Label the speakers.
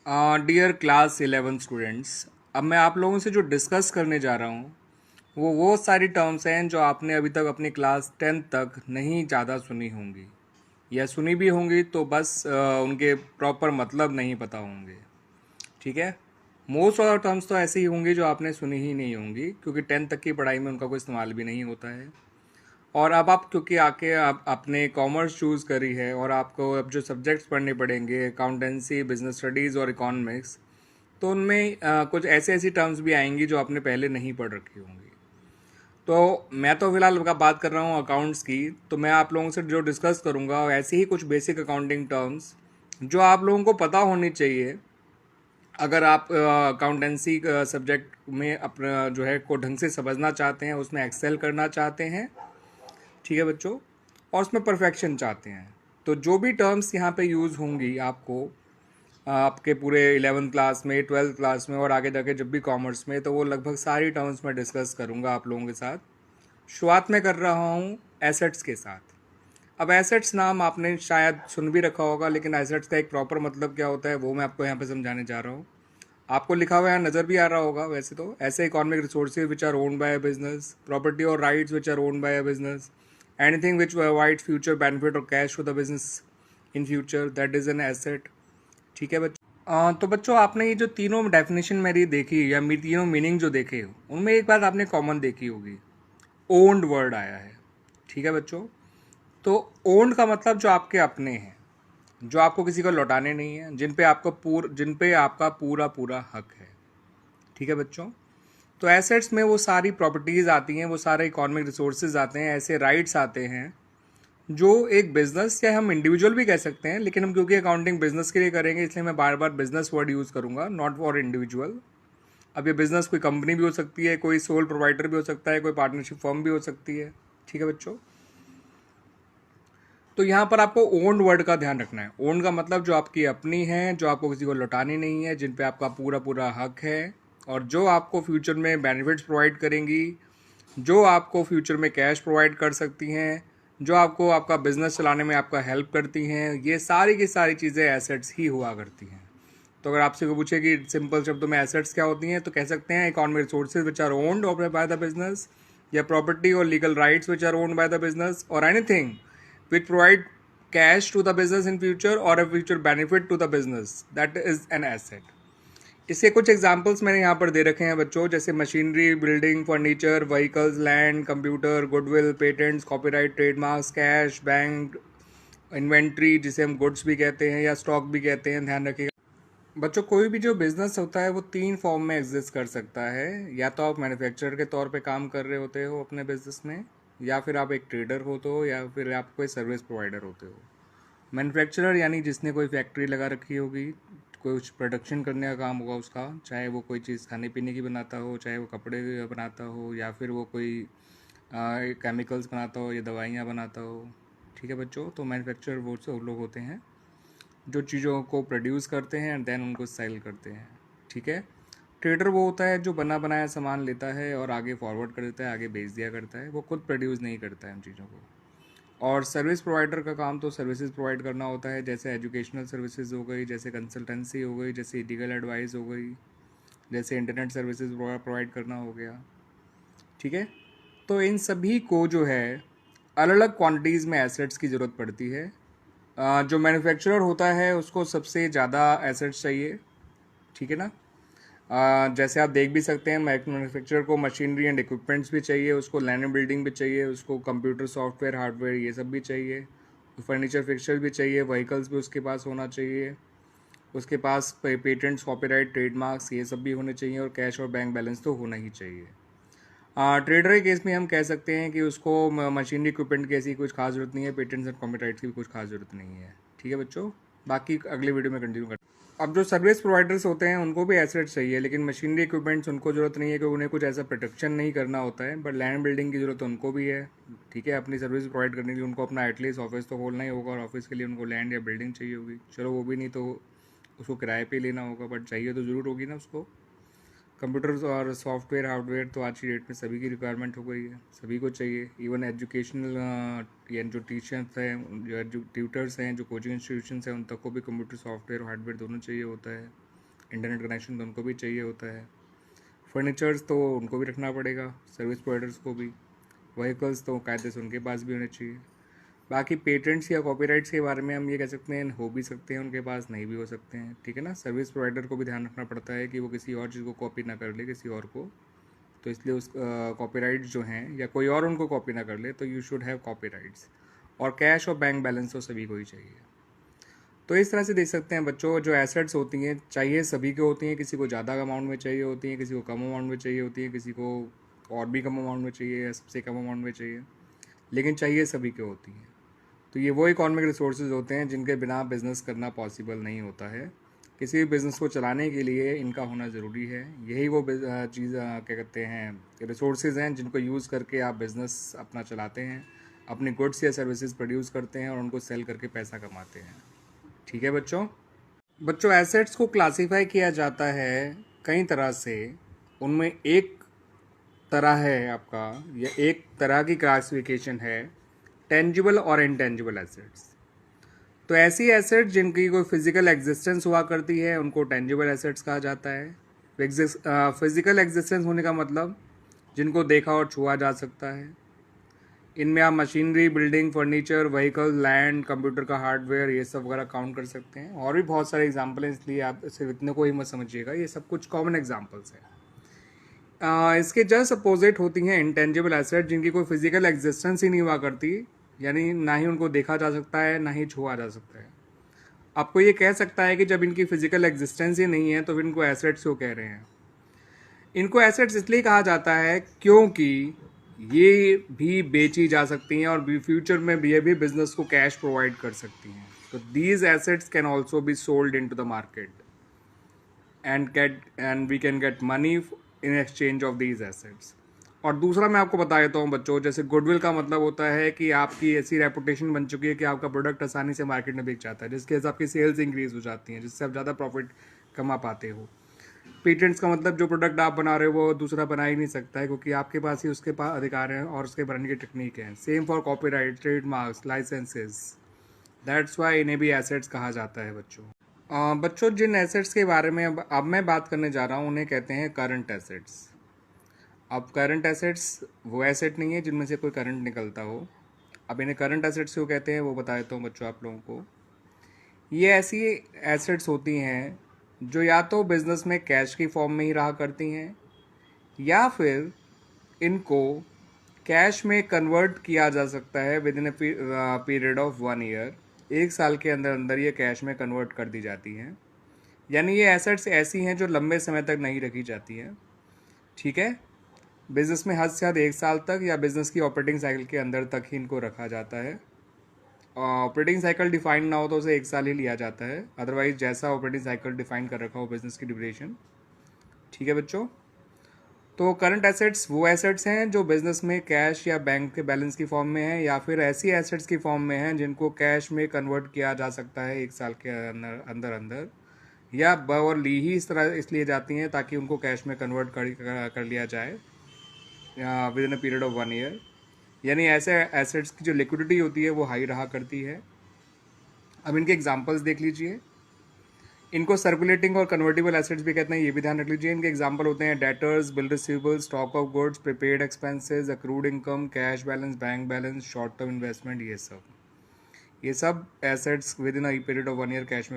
Speaker 1: Dear class 11 students, अब मैं आप लोगों से जो डिस्कस करने जा रहा हूँ वो सारी टर्म्स हैं जो आपने अभी तक अपनी क्लास 10 तक नहीं ज़्यादा सुनी होंगी, या सुनी भी होंगी तो बस उनके प्रॉपर मतलब नहीं पता होंगे। ठीक है। मोस्ट ऑफ द टर्म्स तो ऐसी ही होंगी जो आपने सुनी ही नहीं होंगी, क्योंकि 10 तक की पढ़ाई में उनका कोई इस्तेमाल भी नहीं होता है। और अब आप क्योंकि आके आप आपने कॉमर्स चूज़ करी है और आपको अब जो सब्जेक्ट्स पढ़ने पड़ेंगे अकाउंटेंसी, बिजनेस स्टडीज़ और इकोनॉमिक्स, तो उनमें कुछ ऐसे ऐसी टर्म्स भी आएंगी जो आपने पहले नहीं पढ़ रखी होंगी। तो मैं तो फिलहाल का बात कर रहा हूँ अकाउंट्स की, तो मैं आप लोगों से जो डिस्कस करूँगा ऐसे ही कुछ बेसिक अकाउंटिंग टर्म्स जो आप लोगों को पता होनी चाहिए अगर आप अकाउंटेंसी सब्जेक्ट में अपना जो है को ढंग से समझना चाहते हैं, उसमें एक्सेल करना चाहते हैं। ठीक है बच्चों, और उसमें परफेक्शन चाहते हैं। तो जो भी टर्म्स यहाँ पे यूज़ होंगी आपको आपके पूरे 11th क्लास में, 12th क्लास में और आगे जाके जब भी कॉमर्स में, तो वो लगभग सारी टर्म्स मैं डिस्कस करूँगा आप लोगों के साथ। शुरुआत में कर रहा हूँ एसेट्स के साथ। अब एसेट्स नाम आपने शायद सुन भी रखा होगा, लेकिन एसेट्स का एक प्रॉपर मतलब क्या होता है वो मैं आपको यहाँ पे समझाने जा रहा हूँ। आपको लिखा हुआ यहाँ नज़र भी आ रहा होगा वैसे तो, ऐसे economic resources which are owned by a business, property और rights which are owned by a business, anything which provides future benefit और cash to the business in future, that is an asset. ठीक है बच्चों। तो बच्चों, आपने ये जो तीनों डेफिनेशन मेरी देखी या मेरी तीनों मीनिंग जो देखे, उनमें एक बात आपने कॉमन देखी होगी, ओन्ड वर्ड आया है। ठीक है बच्चों। तो ओन्ड का मतलब जो आपके अपने हैं, जो आपको किसी को लौटाने नहीं है, जिन पे आपका पूरा पूरा हक है। ठीक है बच्चों। तो एसेट्स में वो सारी प्रॉपर्टीज़ आती हैं, वो सारे इकोनॉमिक रिसोर्सेज आते हैं, ऐसे राइट्स आते हैं जो एक बिजनेस या हम इंडिविजुअल भी कह सकते हैं, लेकिन हम क्योंकि अकाउंटिंग बिजनेस के लिए करेंगे इसलिए मैं बार बार बिजनेस वर्ड यूज़ करूंगा, नॉट फॉर इंडिविजुअल। अब ये बिजनेस कोई कंपनी भी हो सकती है, कोई सोल प्रोवाइडर भी हो सकता है, कोई पार्टनरशिप फर्म भी हो सकती है। ठीक है बच्चों। तो यहाँ पर आपको ओन्ड वर्ड का ध्यान रखना है। ओन्ड का मतलब जो आपकी अपनी है, जो आपको किसी को लौटानी नहीं है, जिन पे आपका पूरा पूरा हक है, और जो आपको फ्यूचर में बेनिफिट्स प्रोवाइड करेंगी, जो आपको फ्यूचर में कैश प्रोवाइड कर सकती हैं, जो आपको आपका बिजनेस चलाने में आपका हेल्प करती हैं, ये सारी की सारी चीज़ें एसेट्स ही हुआ करती हैं। तो अगर आपसे कोई पूछे कि सिंपल शब्दों में एसेट्स क्या होती हैं, तो कह सकते हैं economic resources which are owned by the business, या प्रॉपर्टी और legal rights which are owned by the business, और anything which provide cash to the business in future और a future benefit to the business, that is an asset. इसके कुछ examples मैंने यहाँ पर दे रखे हैं बच्चों, जैसे machinery, building, furniture, vehicles, land, computer, goodwill, patents, copyright, trademarks, cash, bank, inventory जिसे हम गुड्स भी कहते हैं या स्टॉक भी कहते हैं, ध्यान रखिएगा बच्चों। कोई भी जो बिजनेस होता है वो तीन फॉर्म में एग्जिस्ट कर सकता है। या तो आप मैन्युफैक्चरर के तौर पे काम कर रहे होते हो अपने बिजनेस में, या फिर आप एक ट्रेडर होते हो, या फिर आप कोई सर्विस प्रोवाइडर होते हो। मैन्युफैक्चरर यानी जिसने कोई फैक्ट्री लगा रखी होगी, कुछ प्रोडक्शन करने का काम होगा उसका, चाहे वो कोई चीज़ खाने पीने की बनाता हो, चाहे वो कपड़े बनाता हो, या फिर वो कोई केमिकल्स बनाता हो या दवाइयाँ बनाता हो। ठीक है बच्चों। तो मैन्युफैक्चरर वो से लोग होते हैं जो चीज़ों को प्रोड्यूस करते हैं एंड देन उनको सेल करते हैं। ठीक है। ट्रेडर वो होता है जो बना बनाया सामान लेता है और आगे फॉरवर्ड कर देता है, आगे बेच दिया करता है, वो खुद प्रोड्यूस नहीं करता है उन चीज़ों को। और सर्विस प्रोवाइडर का काम तो सर्विसेज प्रोवाइड करना होता है, जैसे एजुकेशनल सर्विसेज हो गई, जैसे कंसल्टेंसी हो गई, जैसे लीगल एडवाइस हो गई, जैसे इंटरनेट सर्विसेज प्रोवाइड करना हो गया। ठीक है। तो इन सभी को जो है अलग अलग क्वांटिटीज़ में एसेट्स की ज़रूरत पड़ती है। जो मैन्युफैक्चरर होता है उसको सबसे ज़्यादा एसेट्स चाहिए। ठीक है ना। जैसे आप देख भी सकते हैं, मैन्युफैक्चरर को मशीनरी एंड इक्विपमेंट्स भी चाहिए, उसको लैंड एंड बिल्डिंग भी चाहिए, उसको कंप्यूटर, सॉफ्टवेयर, हार्डवेयर ये सब भी चाहिए, फर्नीचर फिक्सचर भी चाहिए, व्हीकल्स भी उसके पास होना चाहिए, उसके पास पेटेंट्स, कॉपीराइट, ट्रेडमार्क्स ये सब भी होने चाहिए, और कैश और बैंक बैलेंस तो होना ही चाहिए। ट्रेडर के केस में हम कह सकते हैं कि उसको मशीनरी इक्विपमेंट की ऐसी कुछ खास जरूरत नहीं है, पेटेंट्स एंड कॉपीराइट्स की भी कुछ खास जरूरत नहीं है। ठीक है बच्चों। बाकी अगले वीडियो में कंटिन्यू करते हैं। अब जो सर्विस प्रोवाइडर्स होते हैं उनको भी एसेट्स चाहिए, लेकिन मशीनरी इक्विपमेंट्स उनको जरूरत नहीं है, क्योंकि उन्हें कुछ ऐसा प्रोटेक्शन नहीं करना होता है, बट लैंड बिल्डिंग की जरूरत उनको भी है। ठीक है। अपनी सर्विस प्रोवाइड करने के लिए उनको अपना एटलीस्ट ऑफिस तो खोलना ही होगा, और ऑफिस के लिए उनको लैंड या बिल्डिंग चाहिए होगी। चलो वो भी नहीं तो उसको किराए पे लेना होगा, बट चाहिए तो ज़रूर होगी ना उसको। कंप्यूटर्स और सॉफ्टवेयर, हार्डवेयर तो आज की डेट में सभी की रिक्वायरमेंट हो गई है, सभी को चाहिए। इवन एजुकेशनल या जो टीचर्स हैं, जो ट्यूटर्स हैं, जो कोचिंग इंस्टीट्यूशंस हैं, उन तक को भी कंप्यूटर, सॉफ्टवेयर, हार्डवेयर दोनों चाहिए होता है। इंटरनेट कनेक्शन तो उनको भी चाहिए होता है, फर्नीचर्स तो उनको भी रखना पड़ेगा, सर्विस प्रोवाइडर्स को भी, व्हीकल्स तो कायदे से उनके पास भी होने चाहिए। बाकी पेटेंट्स या कॉपीराइट्स के बारे में हम ये कह सकते हैं हो भी सकते हैं उनके पास, नहीं भी हो सकते हैं, ठीक है ना। सर्विस प्रोवाइडर को भी ध्यान रखना पड़ता है कि वो किसी और चीज़ को कॉपी ना कर ले किसी और को, तो इसलिए उस कॉपीराइट्स जो हैं या कोई और उनको कॉपी ना कर ले, तो यू शुड हैव कॉपीराइट्स। और कैश और बैंक बैलेंस तो सभी को ही चाहिए। तो इस तरह से देख सकते हैं बच्चों, जो एसेट्स होती हैं चाहिए सभी को होती हैं, किसी को ज़्यादा अमाउंट में चाहिए होती हैं, किसी को कम अमाउंट में चाहिए होती हैं, किसी को और भी कम अमाउंट में चाहिए या सबसे कम अमाउंट में चाहिए, लेकिन चाहिए सभी को होती हैं। तो ये वो इकोनॉमिक रिसोर्सेज होते हैं जिनके बिना बिज़नेस करना पॉसिबल नहीं होता है। किसी भी बिज़नेस को चलाने के लिए इनका होना ज़रूरी है। यही वो चीज़ क्या कहते हैं रिसोर्सेज हैं जिनको यूज़ करके आप बिज़नेस अपना चलाते हैं, अपनी गुड्स या सर्विसेज प्रोड्यूस करते हैं और उनको सेल करके पैसा कमाते हैं। ठीक है बच्चों एसेट्स को क्लासिफाई किया जाता है कई तरह से। उनमें एक तरह है आपका, या एक तरह की क्लासिफिकेशन है टेंजिबल और इनटेंजिबल एसेट्स। तो ऐसी एसेट्स जिनकी कोई फिजिकल एग्जिस्टेंस हुआ करती है उनको टेंजिबल एसेट्स कहा जाता है। फिजिकल एग्जिस्टेंस होने का मतलब जिनको देखा और छुआ जा सकता है। इनमें आप machinery, building, furniture, vehicle, land, computer का हार्डवेयर, ये सब वगैरह काउंट कर सकते हैं। और भी बहुत सारे एग्जाम्पल हैं, इसलिए आप सिर्फ इतने को ही मत समझिएगा, ये सब कुछ कॉमन एग्जाम्पल्स हैं। इसके जस्ट अपोजिट होती हैं इंटेंजिबल एसेट, जिनकी कोई फिजिकल एग्जिस्टेंस ही नहीं हुआ करती, यानी ना ही उनको देखा जा सकता है ना ही छुआ जा सकता है। आपको ये कह सकता है कि जब इनकी फिजिकल एग्जिस्टेंस ही नहीं है तो फिर इनको एसेट्स क्यों कह रहे हैं। इनको एसेट्स इसलिए कहा जाता है क्योंकि ये भी बेची जा सकती हैं और फ्यूचर में भी ये भी बिजनेस को कैश प्रोवाइड कर सकती हैं। तो these assets can also be sold into the market and we can get money in exchange of these assets. और दूसरा मैं आपको बता देता हूँ बच्चों, जैसे गुडविल का मतलब होता है कि आपकी ऐसी रेपुटेशन बन चुकी है कि आपका प्रोडक्ट आसानी से मार्केट में बिक जाता है, जिसके हिसाब आपकी सेल्स इंक्रीज हो जाती हैं, जिससे आप ज़्यादा प्रॉफिट कमा पाते हो। पेटेंट्स का मतलब जो प्रोडक्ट आप बना रहे हो वो दूसरा बना ही नहीं सकता है, क्योंकि आपके पास ही उसके पास अधिकार हैं और उसके बनाने की टेक्निक है। Same for copyright, trademarks, licences. That's why इन्हें भी एसेट्स कहा जाता है बच्चों। बच्चों जिन एसेट्स के बारे में अब मैं बात करने जा रहा हूँ उन्हें कहते हैं करंट एसेट्स। अब करंट एसेट्स वो एसेट नहीं है जिनमें से कोई करंट निकलता हो। अब इन्हें करंट एसेट्स क्यों कहते हैं वो बता देता हूँ बच्चों आप लोगों को। ये ऐसी एसेट्स होती हैं जो या तो बिज़नेस में कैश की फॉर्म में ही रहा करती हैं, या फिर इनको कैश में कन्वर्ट किया जा सकता है with in a period of 1 year. 1 साल के अंदर अंदर ये कैश में कन्वर्ट कर दी जाती हैं। यानी ये एसेट्स ऐसी हैं जो लंबे समय तक नहीं रखी जाती हैं, ठीक है। बिज़नेस में हद से हद 1 साल तक या बिज़नेस की ऑपरेटिंग साइकिल के अंदर तक ही इनको रखा जाता है। ऑपरेटिंग साइकिल डिफाइन ना हो तो उसे 1 साल ही लिया जाता है, अदरवाइज जैसा ऑपरेटिंग साइकिल डिफाइन कर रखा हो बिज़नेस की ड्यूरेशन, ठीक है बच्चों। तो करंट एसेट्स वो एसेट्स हैं जो बिज़नेस में कैश या बैंक के बैलेंस की फॉर्म में है, या फिर ऐसी एसेट्स की फॉर्म में हैं जिनको कैश में कन्वर्ट किया जा सकता है 1 साल के अंदर अंदर, या और ली ही इस तरह इसलिए जाती हैं ताकि उनको कैश में कन्वर्ट कर लिया जाए with in a period of 1 year. यानी ऐसे एसेट्स की जो लिक्विडिटी होती है वो हाई रहा करती है। अब इनके एग्जांपल्स देख लीजिए। इनको सर्कुलेटिंग और कन्वर्टिबल एसेट्स भी कहते हैं, ये भी ध्यान रख लीजिए। इनके एग्जांपल होते हैं debtors, bill receivables, stock of goods, prepaid expenses, accrued income, cash balance, bank balance, short term investment. ये सब assets with in a period of 1 year cash में